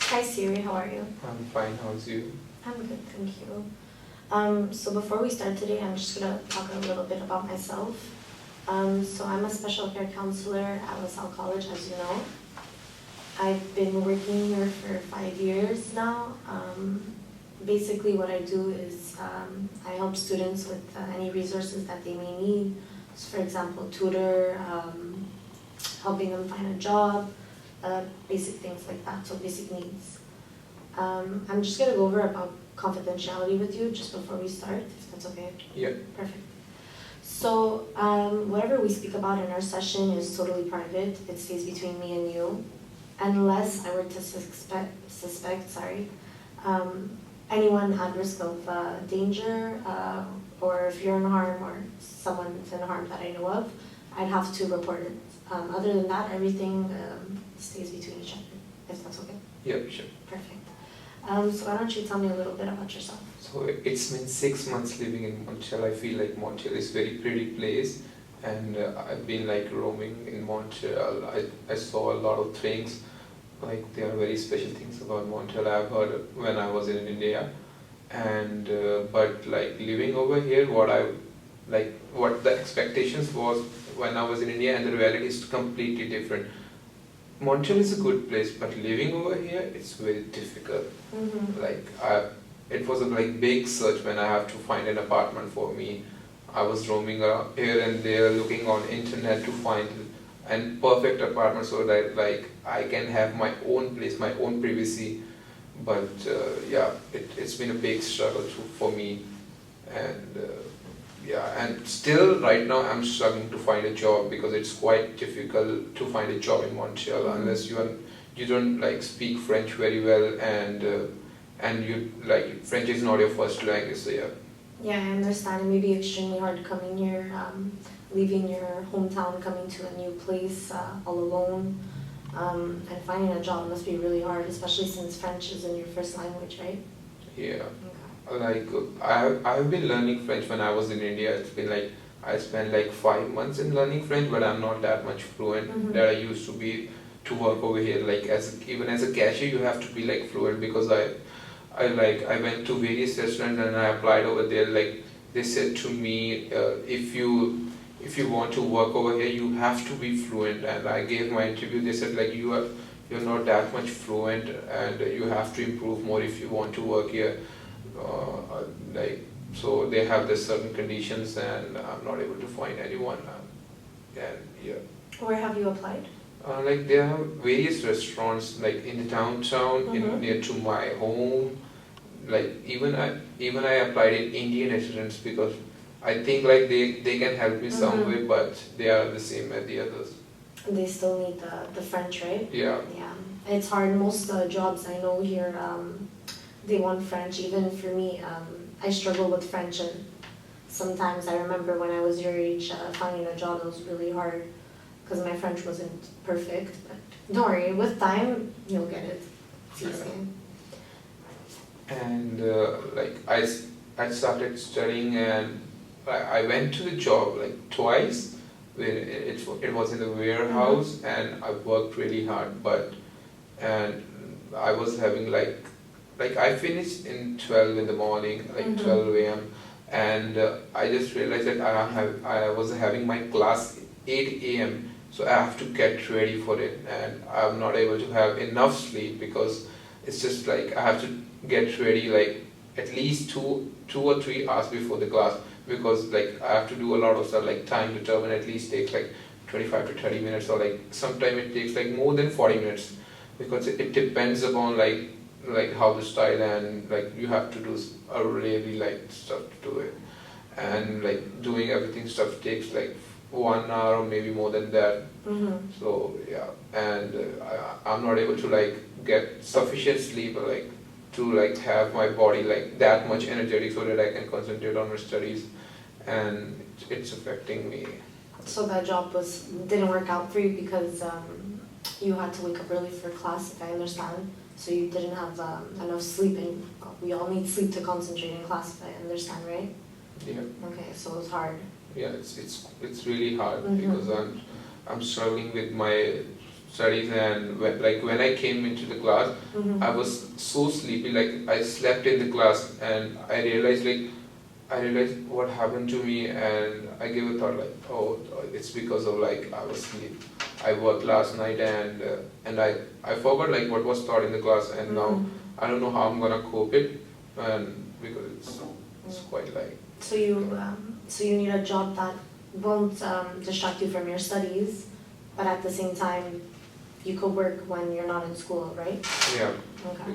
Hi Siri, how are you? I'm fine, how's you? I'm good, thank you. So before we start today, I'm just gonna talk a little bit about myself. So I'm a special care counselor at LaSalle College, as you know. I've been working here for 5 years now. Basically what I do is I help students with any resources that they may need. So for example, tutor, helping them find a job, basic things like that, so basic needs. I'm just gonna go over about confidentiality with you just before we start, if that's okay. Yeah. Perfect. So whatever we speak about in our session is totally private. It stays between me and you, unless I were to suspect, anyone at risk of danger, or if you're in harm or someone's in harm that I know of, I'd have to report it. Other than that, everything stays between each other, if that's okay. Yeah, sure. Perfect. So why don't you tell me a little bit about yourself? So it's been 6 months living in Montreal. I feel like Montreal is very pretty place, and I've been like roaming in Montreal. I saw a lot of things, like there are very special things about Montreal I've heard when I was in India, and but like living over here, what the expectations was when I was in India and the reality is completely different. Montreal is a good place, but living over here, it's very difficult. Mm-hmm. It was a big search when I have to find an apartment for me. I was roaming here and there, looking on internet to find an perfect apartment so that like I can have my own place, my own privacy. But yeah, it's been a big struggle for me, and yeah, and still right now I'm struggling to find a job because it's quite difficult to find a job in Montreal unless you don't like speak French very well, and you like French is not your first language, so yeah. Yeah, I understand. It may be extremely hard coming here, leaving your hometown, coming to a new place all alone, and finding a job must be really hard, especially since French isn't your first language, right? Yeah. Okay. Like I've been learning French when I was in India. It's been like I spent like 5 months in learning French, but I'm not that much fluent that I used to be to work over here. Like even as a cashier, you have to be like fluent because I went to various restaurants and I applied over there. Like they said to me, if you want to work over here, you have to be fluent. And I gave my interview. They said like you're not that much fluent, and you have to improve more if you want to work here. Like so they have this certain conditions, and I'm not able to find anyone. And yeah. Where have you applied? Like there are various restaurants like in the downtown, near to my home. Like even I applied in Indian restaurants because I think like they can help me some way, but they are the same as the others. They still need the French, right? Yeah. Yeah, it's hard. Most jobs I know here, they want French. Even for me, I struggle with French, and sometimes I remember when I was your age, finding a job was really hard because my French wasn't perfect. But don't worry, with time you'll get it. It's easy. And like I started studying, and I went to the job like twice. It was in the warehouse, and I worked really hard, and I was having like I finished in 12 in the morning, like 12 a.m. and I just realized that I was having my class 8 a.m. so I have to get ready for it, and I'm not able to have enough sleep because it's just like I have to get ready like at least 2 or 3 hours before the class, because like I have to do a lot of stuff, like time determined at least takes like 25 to 30 minutes, or like sometimes it takes like more than 40 minutes, because it depends upon like how the style, and like you have to do a really like stuff to do it, and like doing everything stuff takes like 1 hour or maybe more than that. So yeah, and I'm not able to like get sufficient sleep, or like to like have my body like that much energetic so that I can concentrate on my studies, and it's affecting me. So that job didn't work out for you because you had to wake up early for class, if I understand. So you didn't have enough sleeping. We all need sleep to concentrate in class, if I understand, right? Yeah. Okay, so it was hard. Yeah, it's really hard because I'm struggling with my studies, and when I came into the class, Mm-hmm. I was so sleepy. Like I slept in the class, and I realized what happened to me, and I gave a thought like, oh, it's because of like I was sleep. I worked last night, and I forgot like what was taught in the class, and now I don't know how I'm gonna cope it, and because it's quite like. So you need a job that won't distract you from your studies, but at the same time, you could work when you're not in school, right? Yeah, Okay.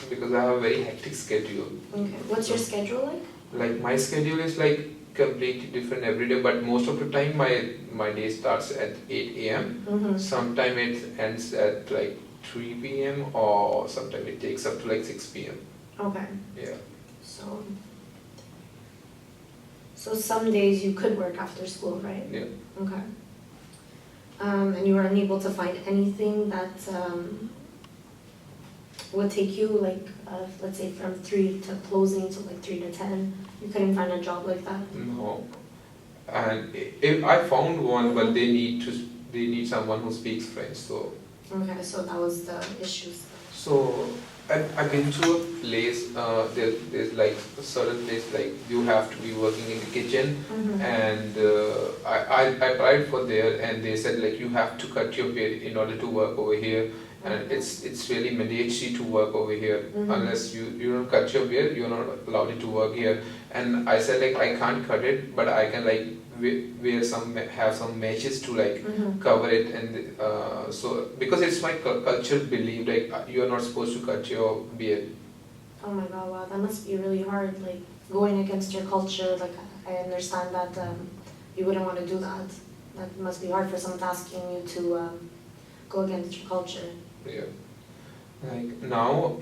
because I have a very hectic schedule. Okay. What's your schedule like? Like my schedule is like completely different every day, but most of the time my day starts at 8 a.m. Mm-hmm. Sometime it ends at like 3 p.m. or sometime it takes up to like 6 p.m. Okay. Yeah. So some days you could work after school, right? Yeah. Okay. And you were unable to find anything that would take you like, let's say from 3 to closing to like 3 to 10. You couldn't find a job like that? No. And if I found one, but they need someone who speaks French. So Okay, so that was the issues. so I've been to a place. There's like a certain place like you have to be working in the kitchen, Mm-hmm. and I applied for there, and they said like you have to cut your beard in order to work over here, and it's really mandatory to work over here. Mhm. Unless you don't cut your beard, you're not allowed to work here. And I said like I can't cut it, but I can like wear have some matches to like Mm-hmm. cover it, and so because it's my culture belief like you're not supposed to cut your beard. Oh my god, wow, that must be really hard, like going against your culture. Like I understand that you wouldn't want to do that. That must be hard for someone asking you to go against your culture. Yeah. Like now,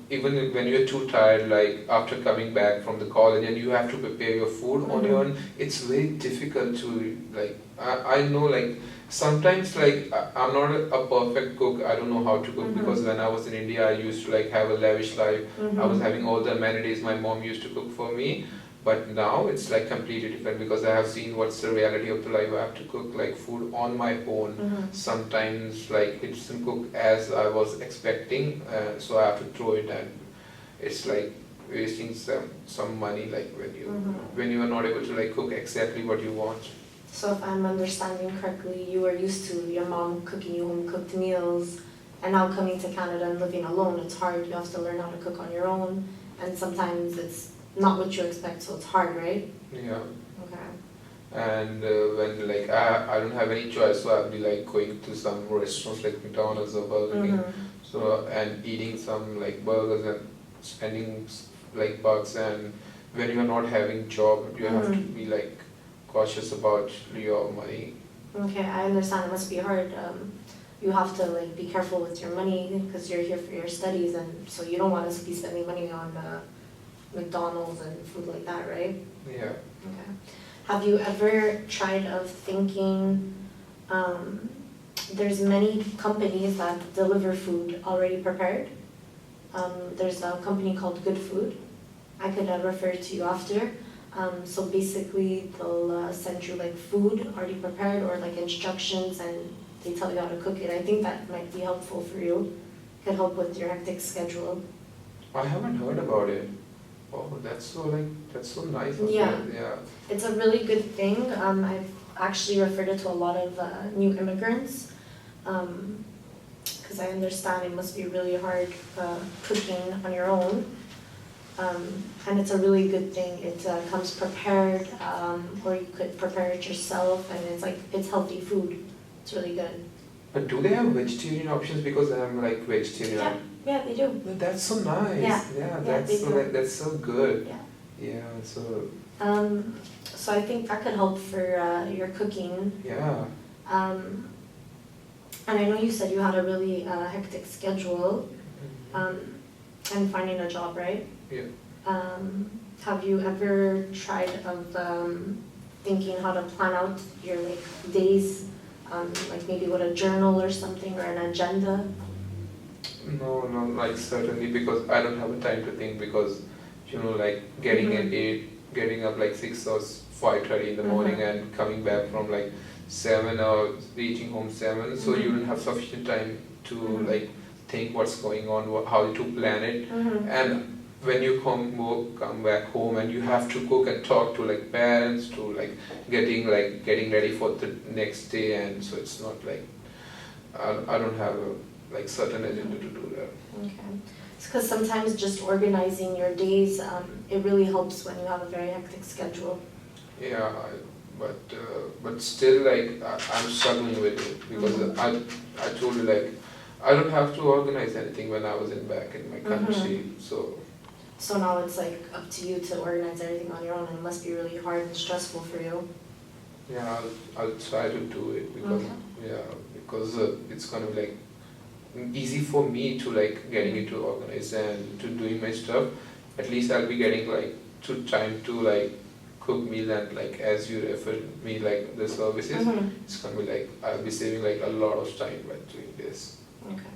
even when you're too tired, like after coming back from the college and you have to prepare your food on your own, it's very difficult to like. I know like sometimes like I'm not a perfect cook. I don't know how to cook because when I was in India, I used to like have a lavish life. Mm-hmm. I was having all the amenities. My mom used to cook for me. But now it's like completely different because I have seen what's the reality of the life. I have to cook like food on my own. Mm-hmm. Sometimes like it doesn't cook as I was expecting, so I have to throw it, and it's like wasting some money like when you are not able to like cook exactly what you want. So if I'm understanding correctly, you were used to your mom cooking you home cooked meals, and now coming to Canada and living alone, it's hard. You have to learn how to cook on your own, and sometimes it's not what you expect, so it's hard, right? Yeah. Okay. And when like I don't have any choice, so I'll be like going to some restaurants like McDonald's or Burger King, so and eating some like burgers and spending like bucks. And when you're not having job, you have to be like cautious about your money. Okay, I understand. It must be hard. You have to like be careful with your money because you're here for your studies, and so you don't want to be spending money on McDonald's and food like that, right? Yeah. Okay. Have you ever tried of thinking, there's many companies that deliver food already prepared. There's a company called Good Food. I could refer to you after. So basically they'll send you like food already prepared or like instructions, and they tell you how to cook it. I think that might be helpful for you. Could help with your hectic schedule. I haven't heard about it. Oh, that's so nice. Yeah. Yeah. It's a really good thing. I've actually referred it to a lot of new immigrants, because I understand it must be really hard cooking on your own. And it's a really good thing. It comes prepared, or you could prepare it yourself, and it's healthy food. It's really good. But do they have vegetarian options? Because I'm like vegetarian. Yeah, they do. That's so nice. Yeah, That's so good. Yeah. Yeah. So. So I think that could help for your cooking. Yeah. And I know you said you had a really hectic schedule, and finding a job, right? Yeah. Have you ever tried of thinking how to plan out your like days, like maybe with a journal or something or an agenda? No, like certainly because I don't have a time to think because, like getting at 8, getting up like 6 or 5:30 in the morning and coming back from like 7 or reaching home 7, so you don't have sufficient time to Mhm. like think what's going on, how to plan it. Mhm. And when you come back home and you have to cook and talk to like parents to like getting ready for the next day, and so it's not like I don't have a like certain agenda to do that. Okay. It's because sometimes just organizing your days, it really helps when you have a very hectic schedule. Yeah, but still like I'm struggling with it because Mhm. I told you like I don't have to organize anything when I was back in my country, so So now it's like up to you to organize everything on your own, and it must be really hard and stressful for you. yeah, I'll try to do it because Okay. yeah, because it's gonna be like easy for me to like getting it to organize and to doing my stuff. At least I'll be getting like to time to like cook meal, and like as you refer me like the services, Mhm. it's gonna be like I'll be saving like a lot of time by doing this. Okay.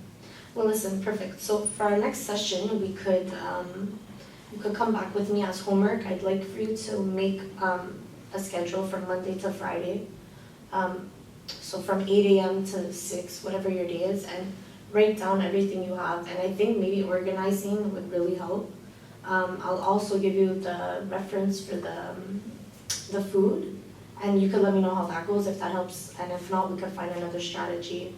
Well, listen, perfect. So for our next session, you could come back with me as homework. I'd like for you to make a schedule from Monday to Friday. So from 8 a.m. to 6, whatever your day is, and write down everything you have. And I think maybe organizing would really help. I'll also give you the reference for the food, and you could let me know how that goes if that helps. And if not, we could find another strategy.